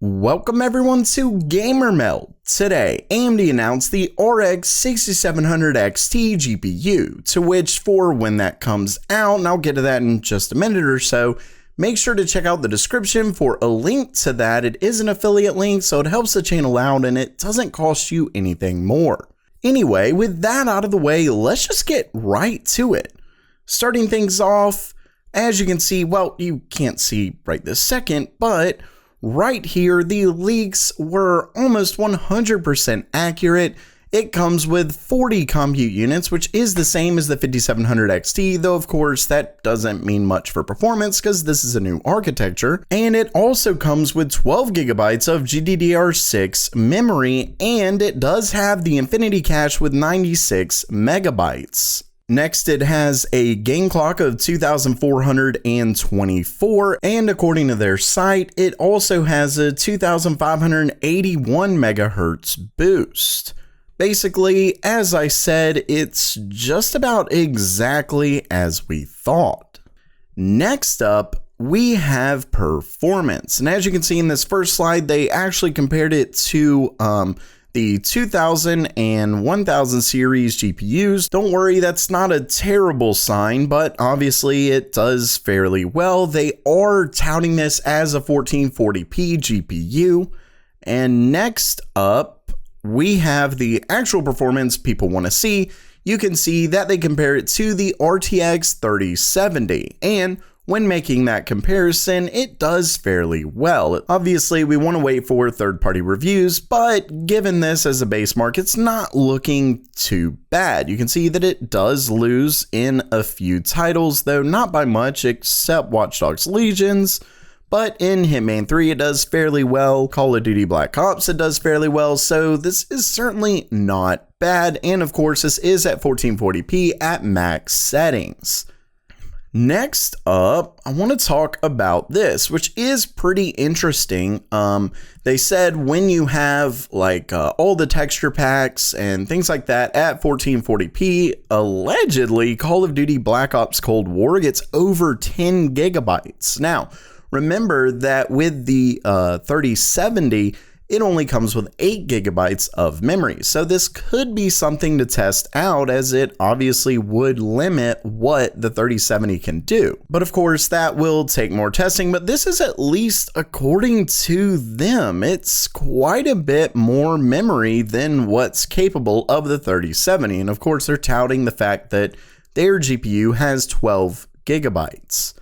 Welcome everyone to Gamer Meld. Today, AMD announced the RX 6700 XT GPU, to which for when that comes out, and I'll get to that in just a minute or so, make sure to check out the description for a link to that. It is an affiliate link, so it helps the channel out and it doesn't cost you anything more. Anyway, with that out of the way, let's just get right to it. Starting things off, as you can see, well, you can't see right this second, but right here, the leaks were almost 100% accurate. It comes with 40 compute units, which is the same as the 5700 XT, though of course that doesn't mean much for performance because this is a new architecture. And it also comes with 12 gigabytes of GDDR6 memory, and it does have the Infinity Cache with 96 megabytes. Next, it has a game clock of 2424, and according to their site, it also has a 2581 megahertz boost. Basically, as I said, it's just about exactly as we thought. Next up, we have performance, and as you can see in this first slide, they actually compared it to the 2000 and 1000 series GPUs. Don't worry, that's not a terrible sign, but obviously it does fairly well. They are touting this as a 1440p GPU. And next up, we have the actual performance people want to see. You can see that they compare it to the RTX 3070, and when making that comparison, it does fairly well. Obviously, we want to wait for third-party reviews, but given this as a benchmark, it's not looking too bad. You can see that it does lose in a few titles, though not by much except Watch Dogs Legions. But in Hitman 3, it does fairly well. Call of Duty Black Ops, it does fairly well. So this is certainly not bad. And of course, this is at 1440p at max settings. Next up, I want to talk about this, which is pretty interesting. They said when you have like all the texture packs and things like that at 1440p, allegedly Call of Duty Black Ops Cold War gets over 10 gigabytes. Now, remember that with the 3070, it only comes with 8 gigabytes of memory. So this could be something to test out, as it obviously would limit what the 3070 can do. But of course, that will take more testing, but this is at least according to them. It's quite a bit more memory than what's capable of the 3070. And of course, they're touting the fact that their GPU has 12 gigabytes.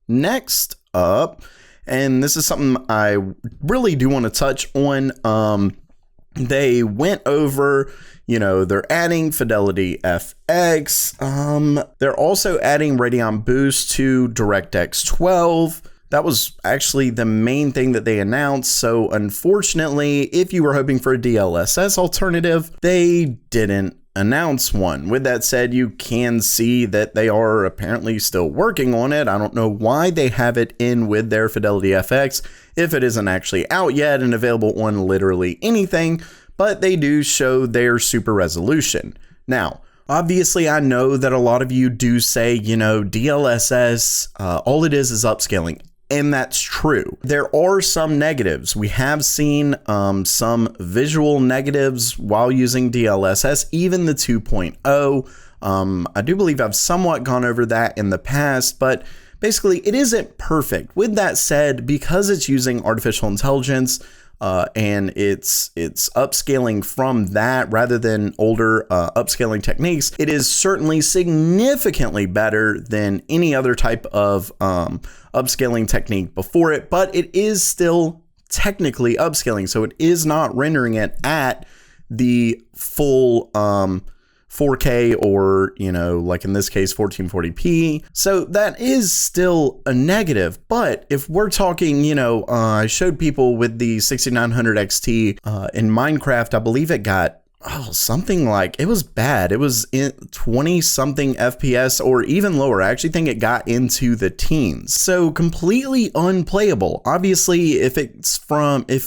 Next up, and this is something I really do want to touch on. They went over, they're adding Fidelity FX. They're also adding Radeon Boost to DirectX 12. That was actually the main thing that they announced. So unfortunately, if you were hoping for a DLSS alternative, they didn't announce one. With that said, you can see that they are apparently still working on it. I don't know why they have it in with their Fidelity FX if it isn't actually out yet and available on literally anything, but they do show their super resolution. Now, obviously, I know that a lot of you do say, DLSS, all it is upscaling. And that's true. There are some negatives. We have seen some visual negatives while using DLSS, even the 2.0. I do believe I've somewhat gone over that in the past, but basically it isn't perfect. With that said, because it's using artificial intelligence and it's upscaling from that rather than older upscaling techniques, it is certainly significantly better than any other type of upscaling technique before it, but it is still technically upscaling, so it is not rendering it at the full 4K or, like in this case, 1440p. So that is still a negative. But if we're talking, I showed people with the 6900 XT in Minecraft, I believe it got something like, it was bad. It was in 20 something FPS or even lower. I actually think it got into the teens. So completely unplayable. Obviously, if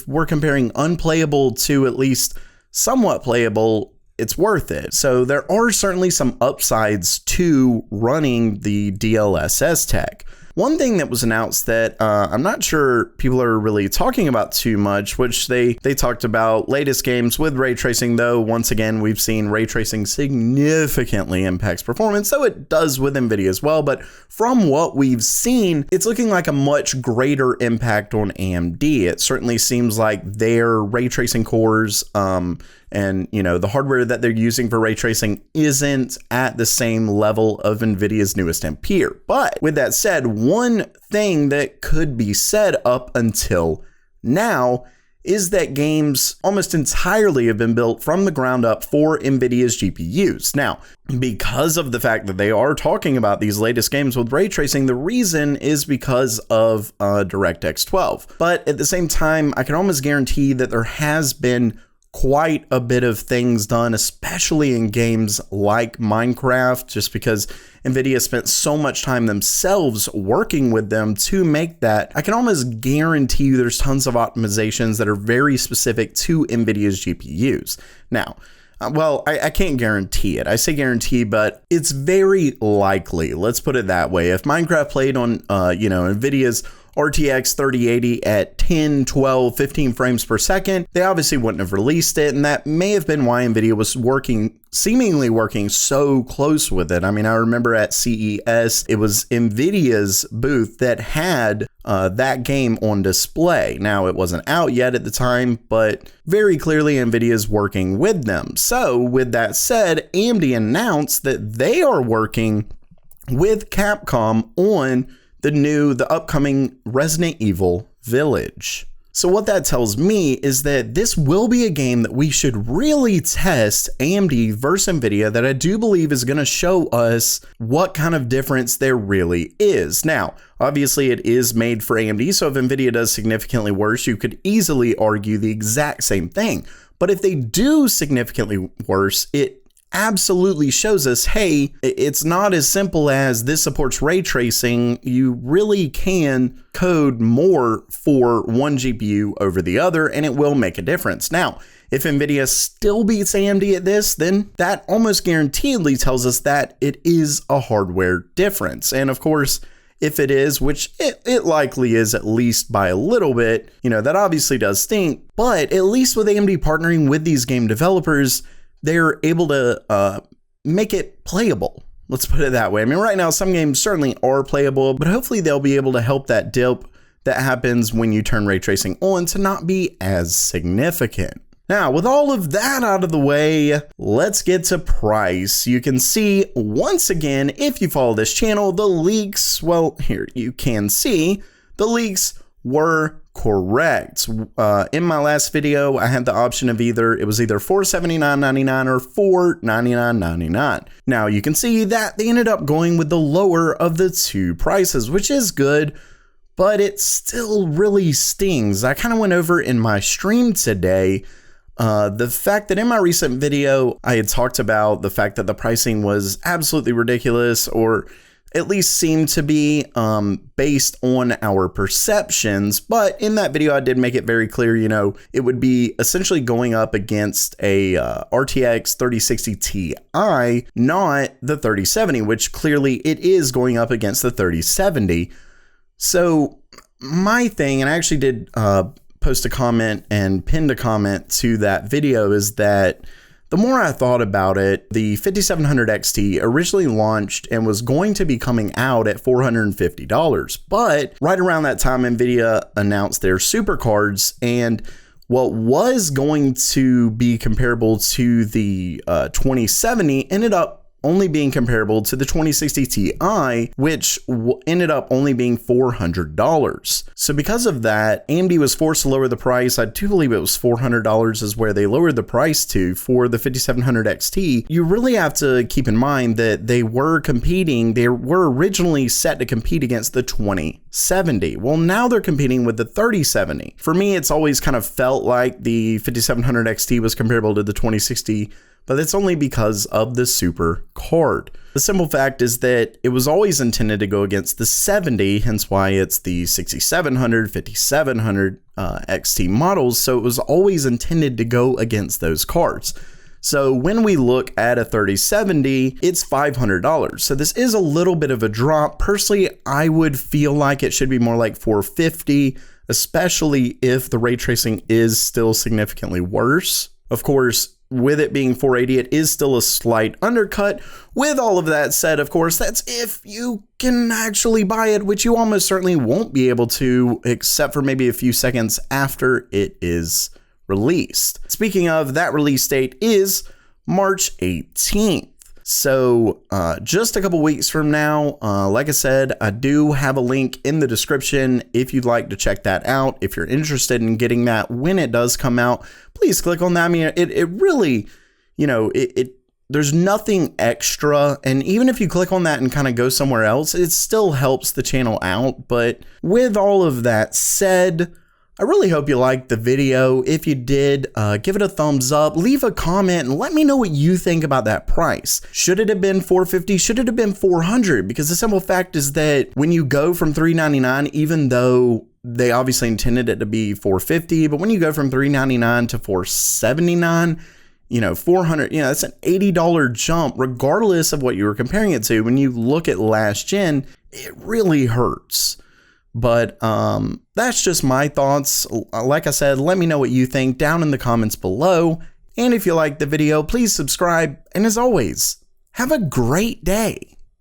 we're comparing unplayable to at least somewhat playable, it's worth it. So there are certainly some upsides to running the DLSS tech. one thing that was announced that I'm not sure people are really talking about too much, which they talked about latest games with ray tracing, though once again we've seen ray tracing significantly impacts performance, so it does with NVIDIA as well, but from what we've seen, it's looking like a much greater impact on AMD. It certainly seems like their ray tracing cores and the hardware that they're using for ray tracing isn't at the same level of NVIDIA's newest Ampere. But with that said, one thing that could be said up until now is that games almost entirely have been built from the ground up for NVIDIA's GPUs. Now, because of the fact that they are talking about these latest games with ray tracing, the reason is because of DirectX 12. But at the same time, I can almost guarantee that there has been quite a bit of things done, especially in games like Minecraft, just because NVIDIA spent so much time themselves working with them to make that. I can almost guarantee you there's tons of optimizations that are very specific to NVIDIA's GPUs. Now, well, I can't guarantee it. I say guarantee, but it's very likely. Let's put it that way. If Minecraft played on, NVIDIA's RTX 3080 at 10, 12, 15 frames per second, they obviously wouldn't have released it, and that may have been why NVIDIA was seemingly working so close with it. I mean, I remember at CES, it was NVIDIA's booth that had that game on display. Now, it wasn't out yet at the time, but very clearly NVIDIA's working with them. So, with that said, AMD announced that they are working with Capcom on the upcoming Resident Evil Village. So what that tells me is that this will be a game that we should really test AMD versus NVIDIA, that I do believe is going to show us what kind of difference there really is. Now, obviously it is made for AMD, so if NVIDIA does significantly worse, you could easily argue the exact same thing. But if they do significantly worse, it absolutely shows us, hey, it's not as simple as this supports ray tracing. You really can code more for one GPU over the other, and it will make a difference. Now, if NVIDIA still beats AMD at this, then that almost guaranteedly tells us that it is a hardware difference. And of course, if it is, which it likely is, at least by a little bit, that obviously does stink. But at least with AMD partnering with these game developers, they're able to make it playable. Let's put it that way. I mean, right now, some games certainly are playable, but hopefully they'll be able to help that dip that happens when you turn ray tracing on to not be as significant. Now, with all of that out of the way, let's get to price. You can see, once again, if you follow this channel, the leaks, well, here you can see, the leaks were correct. In my last video, I had the option of it was either $479.99 or $499.99. Now you can see that they ended up going with the lower of the two prices, which is good, but it still really stings. I kind of went over in my stream today the fact that in my recent video, I had talked about the fact that the pricing was absolutely ridiculous, or at least seemed to be, based on our perceptions. But in that video, I did make it very clear, it would be essentially going up against a RTX 3060 Ti, not the 3070, which clearly it is going up against the 3070. So my thing, and I actually did post a comment and pinned a comment to that video, is that the more I thought about it, the 5700 XT originally launched and was going to be coming out at $450. But right around that time, NVIDIA announced their super cards, and what was going to be comparable to the 2070 ended up only being comparable to the 2060 Ti, which ended up only being $400. So because of that, AMD was forced to lower the price. I do believe it was $400 is where they lowered the price to for the 5700 XT. You really have to keep in mind that they were originally set to compete against the 2070. Well, now they're competing with the 3070. For me, it's always kind of felt like the 5700 XT was comparable to the 2060, but it's only because of the super card. The simple fact is that it was always intended to go against the 70, hence why it's the 6700, 5700 XT models, so it was always intended to go against those cards. So when we look at a 3070, it's $500. So this is a little bit of a drop. Personally, I would feel like it should be more like $450, especially if the ray tracing is still significantly worse. Of course, with it being $480, it is still a slight undercut. With all of that said, of course, that's if you can actually buy it, which you almost certainly won't be able to, except for maybe a few seconds after it is released. Speaking of, that release date is March 18th. So just a couple weeks from now, like I said, I do have a link in the description if you'd like to check that out. If you're interested in getting that when it does come out, please click on that. I mean, it really, you know, there's nothing extra. And even if you click on that and kind of go somewhere else, it still helps the channel out. But with all of that said, I really hope you liked the video. If you did, give it a thumbs up, leave a comment, and let me know what you think about that price. Should it have been $450? Should it have been $400? Because the simple fact is that when you go from $399, even though they obviously intended it to be $450, but when you go from $399 to $479, you know, $400, you know, that's an $80 jump, regardless of what you were comparing it to. When you look at last gen, it really hurts. But that's just my thoughts. Like I said, let me know what you think down in the comments below. And if you liked the video, please subscribe. And as always, have a great day.